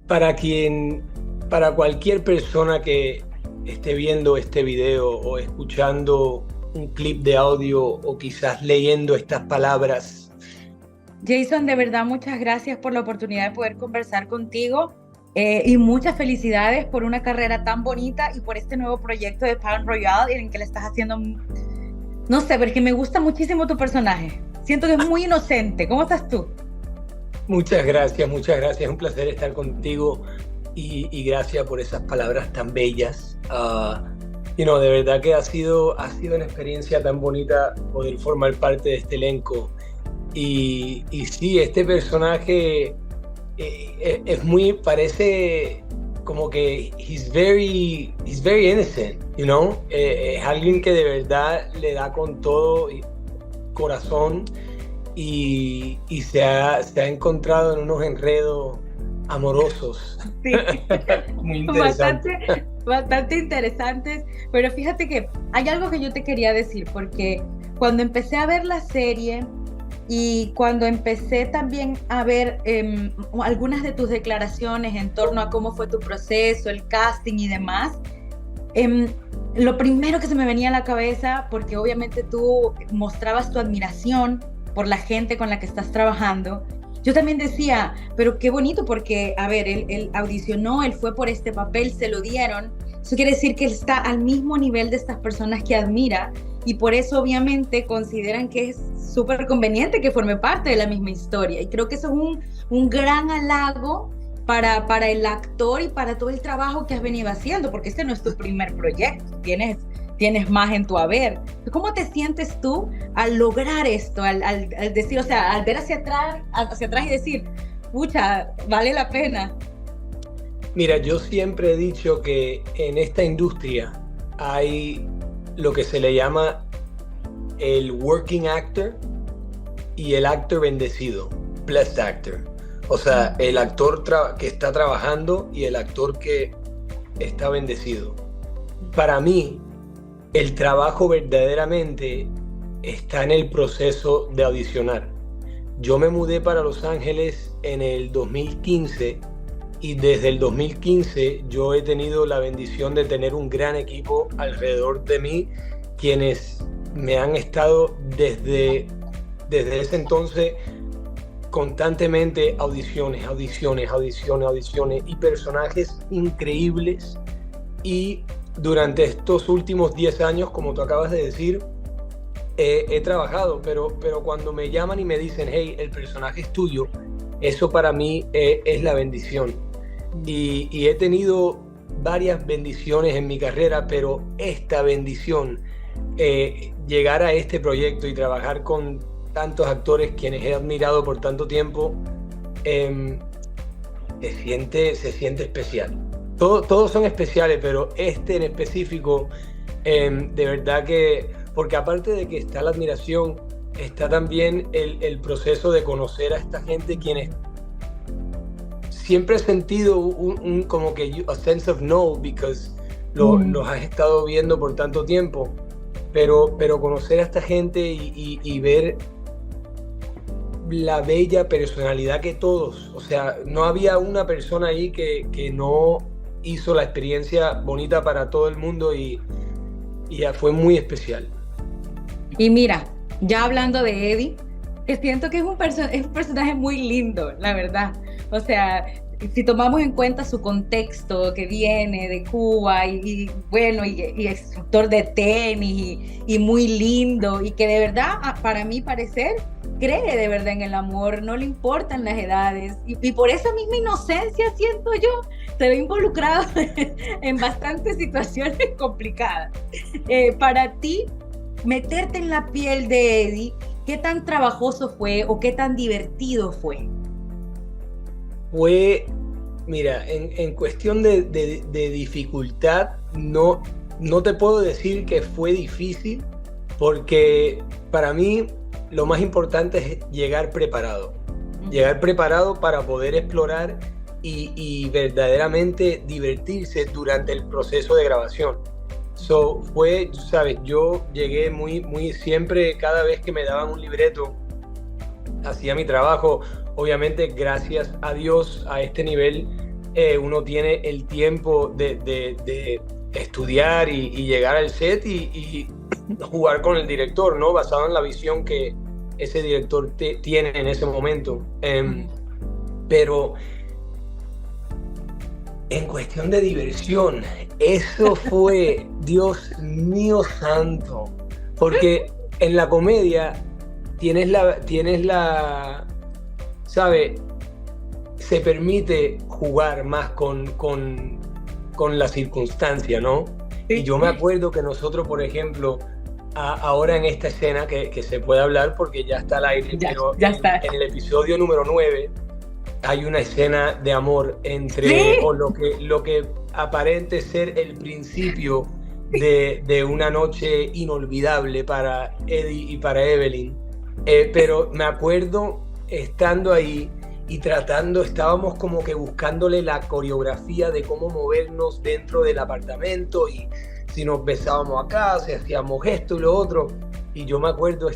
Para quien, para cualquier persona que esté viendo este video o escuchando un clip de audio o quizás leyendo estas palabras. Jason, de verdad, muchas gracias por la oportunidad de poder conversar contigo y muchas felicidades por una carrera tan bonita y por este nuevo proyecto de Palm Royale en el que le estás haciendo, no sé, porque me gusta muchísimo tu personaje. Siento que es muy inocente. ¿Cómo estás tú? Muchas gracias, muchas gracias. Es un placer estar contigo y gracias por esas palabras tan bellas. De verdad que ha sido una experiencia tan bonita poder formar parte de este elenco. Y sí, este personaje parece como que he's very innocent, es alguien que de verdad le da con todo corazón y se ha encontrado en unos enredos amorosos. Sí, Muy interesante. bastante interesantes, pero fíjate que hay algo que yo te quería decir, porque cuando empecé a ver la serie y cuando empecé también a ver algunas de tus declaraciones en torno a cómo fue tu proceso, el casting y demás, em, lo primero que se me venía a la cabeza, porque obviamente tú mostrabas tu admiración por la gente con la que estás trabajando, yo también decía, pero qué bonito porque, a ver, él audicionó, él fue por este papel, se lo dieron. Eso quiere decir que él está al mismo nivel de estas personas que admira y por eso obviamente consideran que es súper conveniente que forme parte de la misma historia. Y creo que eso es un gran halago para el actor y para todo el trabajo que has venido haciendo, porque este no es tu primer proyecto, tienes más en tu haber. ¿Cómo te sientes tú al lograr esto, al decir, o sea, al ver hacia atrás y decir, pucha, vale la pena? Mira, yo siempre he dicho que en esta industria hay lo que se le llama el working actor y el actor bendecido, blessed actor. O sea, el actor que está trabajando y el actor que está bendecido. Para mí, el trabajo verdaderamente está en el proceso de audicionar. Yo me mudé para Los Ángeles en el 2015 y desde el 2015 yo he tenido la bendición de tener un gran equipo alrededor de mí, quienes me han estado desde ese entonces constantemente audiciones y personajes increíbles. Y durante estos últimos 10 años, como tú acabas de decir, he trabajado, pero cuando me llaman y me dicen, hey, el personaje es tuyo, eso para mí es la bendición. Y he tenido varias bendiciones en mi carrera, pero esta bendición, llegar a este proyecto y trabajar con tantos actores quienes he admirado por tanto tiempo, se siente especial. Todos son especiales, pero este en específico, de verdad que, porque aparte de que está la admiración, está también el proceso de conocer a esta gente, quienes siempre he sentido como que a sense of no, because los has estado viendo por tanto tiempo, pero conocer a esta gente y ver la bella personalidad que todos, o sea, no había una persona ahí que no hizo la experiencia bonita para todo el mundo y ya fue muy especial. Y mira, ya hablando de Eddie, que siento que es un personaje muy lindo, la verdad. O sea, si tomamos en cuenta su contexto, que viene de Cuba y bueno, y es instructor de tenis y muy lindo, y que de verdad, para mí parecer, cree de verdad en el amor, no le importan las edades, y por esa misma inocencia, siento yo, se ve involucrado en bastantes situaciones complicadas. Para ti, meterte en la piel de Eddie, ¿qué tan trabajoso fue o qué tan divertido fue? Fue, mira, en cuestión de dificultad, no te puedo decir que fue difícil, porque para mí lo más importante es llegar preparado para poder explorar y verdaderamente divertirse durante el proceso de grabación. Fue, sabes, yo llegué muy siempre, cada vez que me daban un libreto, hacía mi trabajo, obviamente gracias a Dios, a este nivel uno tiene el tiempo de estudiar y llegar al set y jugar con el director, ¿no? Basado en la visión que ese director tiene en ese momento. Pero en cuestión de diversión, eso fue, Dios mío santo, porque en la comedia tienes la, ¿sabes? Se permite jugar más con la circunstancia, ¿no? Y yo me acuerdo que nosotros, por ejemplo, ahora en esta escena que se puede hablar porque ya está al aire, pero en el episodio número 9 hay una escena de amor entre, o lo que aparente ser el principio de una noche inolvidable para Eddie y para Evelyn. Pero me acuerdo estando ahí y estábamos como que buscándole la coreografía de cómo movernos dentro del apartamento, y si nos besábamos acá, si hacíamos esto y lo otro. Y yo me acuerdo,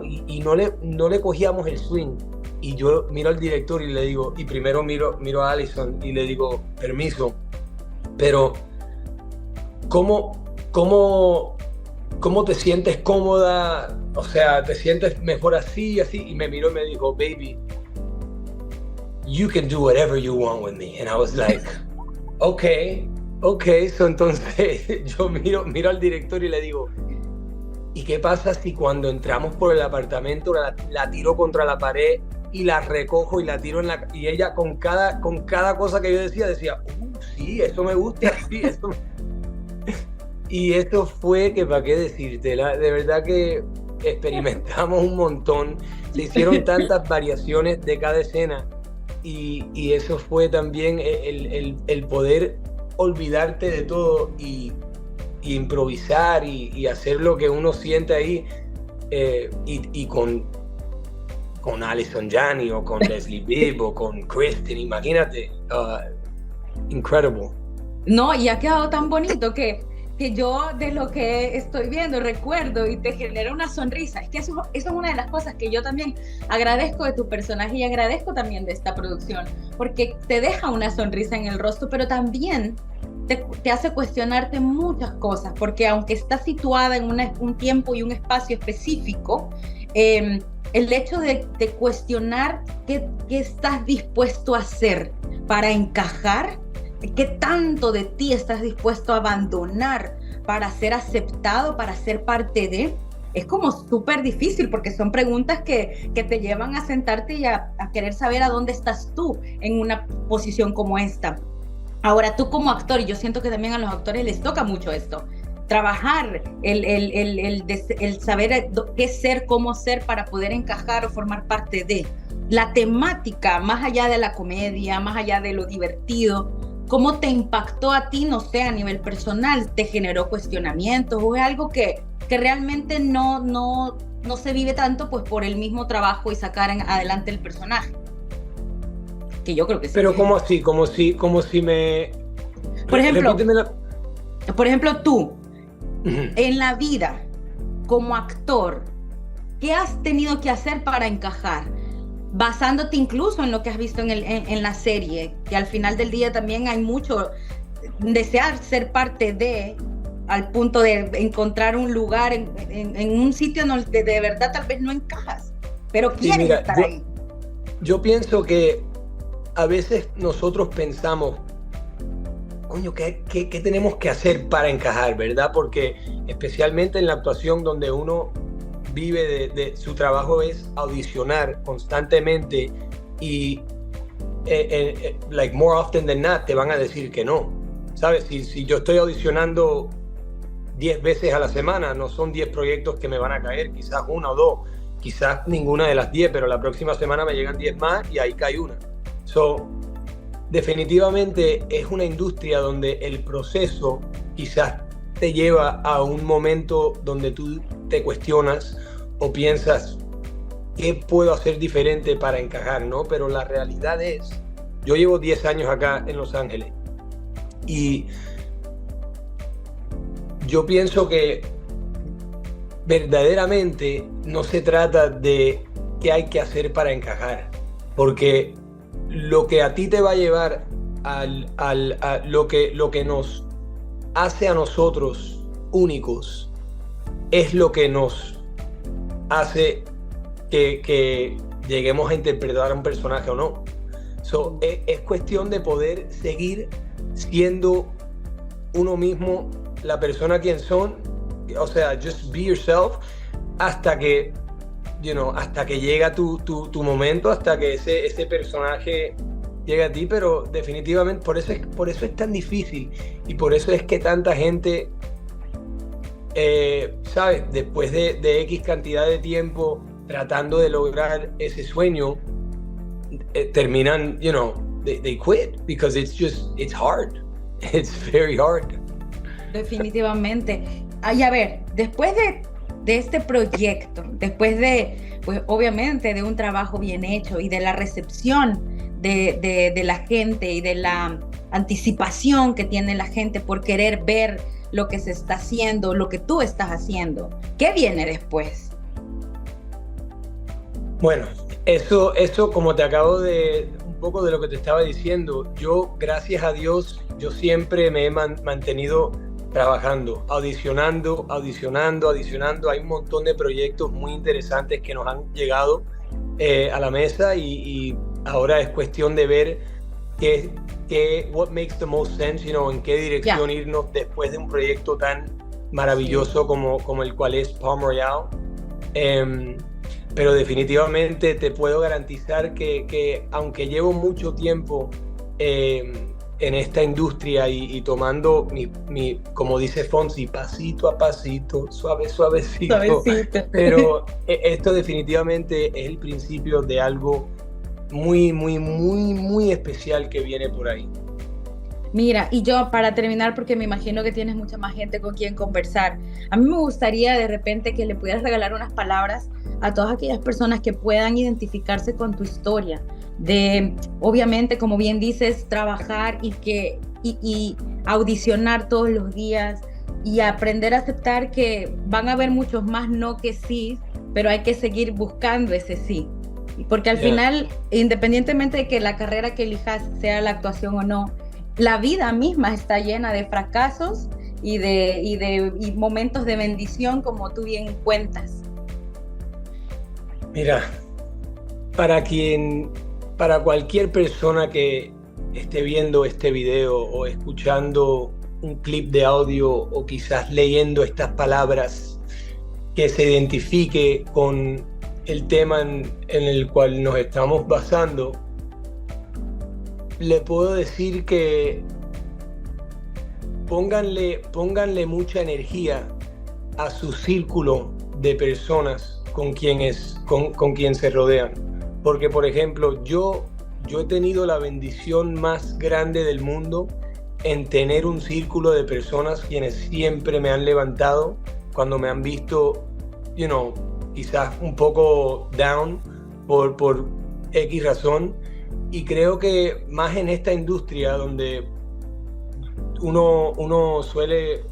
y no le cogíamos el swing. Y yo miro al director y le digo, y primero miro a Alison y le digo, permiso, pero ¿cómo te sientes cómoda? O sea, ¿te sientes mejor así? Y me miró y me dijo, baby, you can do whatever you want with me. And I was like, okay. So entonces yo miro al director y le digo, ¿y qué pasa si cuando entramos por el apartamento la tiro contra la pared y la recojo y la tiro y ella con cada cosa que yo decía, sí, eso me gusta, sí, eso Y eso fue que, ¿para qué decirte? De verdad que experimentamos un montón, se hicieron tantas variaciones de cada escena, y eso fue también el poder olvidarte de todo y improvisar y hacer lo que uno siente ahí, y con Allison Janney o con Leslie Bibb o con Kristen, imagínate, incredible. No, y ha quedado tan bonito que yo, de lo que estoy viendo, recuerdo y te genera una sonrisa. Es que eso es una de las cosas que yo también agradezco de tu personaje y agradezco también de esta producción, porque te deja una sonrisa en el rostro, pero también te hace cuestionarte muchas cosas, porque aunque está situada en un tiempo y un espacio específico, el hecho de cuestionar qué estás dispuesto a hacer para encajar, qué tanto de ti estás dispuesto a abandonar para ser aceptado, para ser parte de, es como súper difícil, porque son preguntas que te llevan a sentarte y a querer saber a dónde estás tú en una posición como esta. Ahora, tú como actor, y yo siento que también a los actores les toca mucho esto, trabajar el saber qué ser, cómo ser para poder encajar o formar parte de la temática, más allá de la comedia, más allá de lo divertido. ¿Cómo te impactó a ti, no sé, a nivel personal? ¿Te generó cuestionamientos o es algo que realmente no se vive tanto pues por el mismo trabajo y sacar adelante el personaje? Que yo creo que sí. Pero ¿cómo así? Como si me... Por ejemplo, tú, en la vida, como actor, ¿qué has tenido que hacer para encajar? Basándote incluso en lo que has visto en la serie, que al final del día también hay mucho desear ser parte de, al punto de encontrar un lugar en un sitio donde de verdad tal vez no encajas, pero quieres estar ahí. Yo pienso que a veces nosotros pensamos, coño, ¿qué tenemos que hacer para encajar, verdad? Porque especialmente en la actuación, donde uno vive de su trabajo es audicionar constantemente, y like more often than not te van a decir que no, ¿sabes? Si yo estoy audicionando 10 veces a la semana, no son 10 proyectos que me van a caer, quizás una o dos, quizás ninguna de las 10, pero la próxima semana me llegan 10 más y ahí cae una. Definitivamente es una industria donde el proceso quizás te lleva a un momento donde tú te cuestionas o piensas, ¿qué puedo hacer diferente para encajar? ¿No? Pero la realidad es, yo llevo 10 años acá en Los Ángeles, y yo pienso que verdaderamente no se trata de qué hay que hacer para encajar, porque lo que a ti te va a llevar a lo que nos hace a nosotros únicos es lo que nos hace que lleguemos a interpretar a un personaje o no. Es cuestión de poder seguir siendo uno mismo, la persona quien son, o sea, just be yourself, hasta que, hasta que llega tu momento, hasta que ese personaje llega a ti, pero definitivamente por eso es tan difícil y por eso es que tanta gente, ¿sabes? Después de X cantidad de tiempo tratando de lograr ese sueño, terminan, they quit because it's hard. It's very hard. Definitivamente. Y a ver, después de este proyecto, después de, pues obviamente de un trabajo bien hecho y de la recepción de la gente y de la anticipación que tiene la gente por querer ver lo que se está haciendo, lo que tú estás haciendo, ¿qué viene después? Bueno, eso como te acabo de, un poco de lo que te estaba diciendo, yo, gracias a Dios, yo siempre me he mantenido trabajando, audicionando. Hay un montón de proyectos muy interesantes que nos han llegado a la mesa y ahora es cuestión de ver what makes the most sense, en qué dirección irnos después de un proyecto tan maravilloso como el cual es Palm Royale. Pero definitivamente te puedo garantizar que aunque llevo mucho tiempo en esta industria y tomando como dice Fonsi, pasito a pasito, suavecito. Pero esto definitivamente es el principio de algo muy, muy, muy, muy especial que viene por ahí. Mira, y yo para terminar, porque me imagino que tienes mucha más gente con quien conversar, a mí me gustaría de repente que le pudieras regalar unas palabras a todas aquellas personas que puedan identificarse con tu historia, de obviamente, como bien dices, trabajar y audicionar todos los días y aprender a aceptar que van a haber muchos más no que sí, pero hay que seguir buscando ese sí. Porque al final, independientemente de que la carrera que elijas sea la actuación o no, la vida misma está llena de fracasos y momentos de bendición, como tú bien cuentas. Mira, para cualquier persona que esté viendo este video o escuchando un clip de audio o quizás leyendo estas palabras, que se identifique con el tema en el cual nos estamos basando, le puedo decir que pónganle mucha energía a su círculo de personas con quien se rodean. Porque, por ejemplo, yo he tenido la bendición más grande del mundo en tener un círculo de personas quienes siempre me han levantado cuando me han visto, quizás un poco down por X razón. Y creo que más en esta industria donde uno suele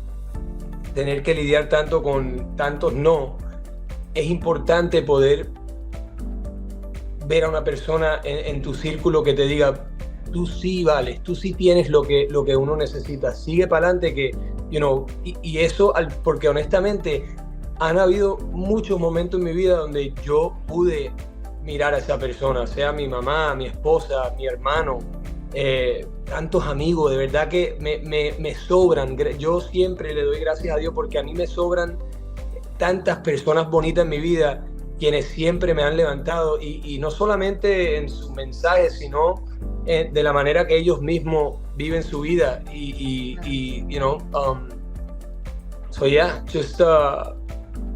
tener que lidiar tanto con tantos no, es importante poder ver a una persona en tu círculo que te diga, tú sí vales, tú sí tienes lo que uno necesita, sigue para adelante, que, y eso, porque honestamente han habido muchos momentos en mi vida donde yo pude mirar a esa persona, sea mi mamá, mi esposa, mi hermano, tantos amigos, de verdad que me sobran. Yo siempre le doy gracias a Dios porque a mí me sobran tantas personas bonitas en mi vida, quienes siempre me han levantado y no solamente en sus mensajes, sino de la manera que ellos mismos viven su vida so yeah, just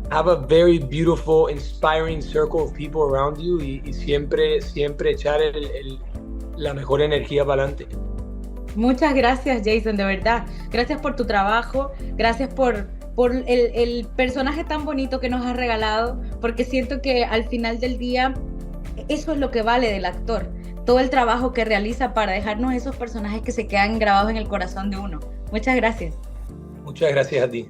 have a very beautiful, inspiring circle of people around you y siempre echar la mejor energía para adelante. Muchas gracias, Jason, de verdad. Gracias por tu trabajo, gracias por el personaje tan bonito que nos has regalado, porque siento que al final del día eso es lo que vale del actor, todo el trabajo que realiza para dejarnos esos personajes que se quedan grabados en el corazón de uno. Muchas gracias. Muchas gracias a ti.